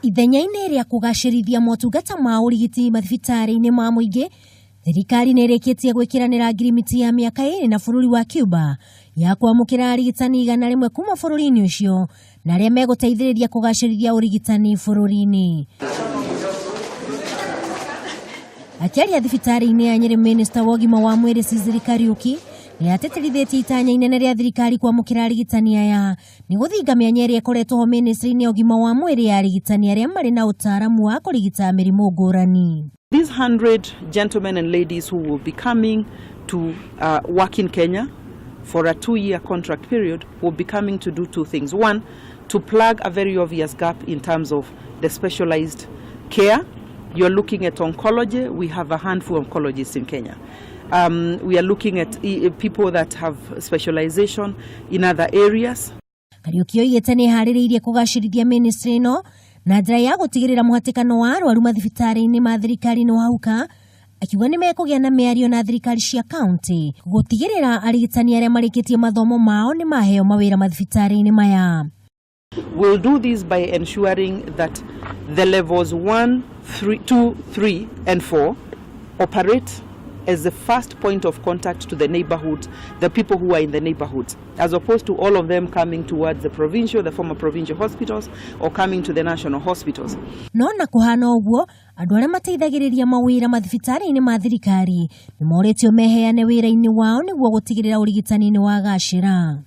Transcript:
Ithenya-inĩ rĩa kũgacĩrithia motungata ma ũrigiti mathibitarĩ-inĩ ma mũingĩ, thirikari nĩ ĩrĩkĩtie gwĩkĩranĩra ngirimiti ya mĩaka 2 na bũrũri wa Cuba ya kwamũkĩra arigitani 100 kuma bũrũri-inĩ ũcio na arĩa megũteithĩrĩria kũgacĩrithia ũrigitani bũrũri-inĩ. Akiaria thibitarĩ-inĩ ya Nyeri, Minista wa ũgima wa mwĩrĩ Cecily Kariuki nĩ atetĩrithĩtie itanya inene rĩa thirikari kwamũkĩra arigitani aya nĩ gũthinga mĩanya ĩrĩa ĩkoretwo ho Ministry-inĩ ya ũgima wa mwĩrĩ ya arigitani arĩa marĩ na ũtaaramu wa kũrigita mĩrimũ ngũrani. These 100 gentlemen and ladies who will be coming to work in Kenya for a 2-year contract period will be coming to do 2 things. One, to plug a very obvious gap in terms of the specialized care. You're looking at oncology. We have a handful of oncologists in Kenya. We are looking at people that have specialization in other areas. Kariuki oigĩte nĩ harĩrĩirie kũgacĩrithia ministry ĩno na njĩra ya gũtigĩrĩra mũhatĩkano wa arwaru mathibitarĩ-inĩ ma thirikari nĩ wahũka, akiuga nĩ mekũgĩa na mĩario na thirikari cia kaunti gũtigĩrĩra arigitani arĩa marĩkĩtie mathomo mao nĩ maheo mawĩra mathibitarĩ-inĩ maya. We'll do this by ensuring that the levels 1, 2, 3 and 4 operate as the first point of contact to the neighborhood, the people who are in the neighborhoods, as opposed to all of them coming towards the former provincial hospitals or coming to the national hospitals. No na kũhana ũguo, andũ arĩa mateithagĩrĩria mawĩra mathibitarĩ-inĩ ma thirikari nĩ moretio meheane wĩra-inĩ wao nĩguo gũtigĩrĩra ũrigitani nĩ wagacĩra.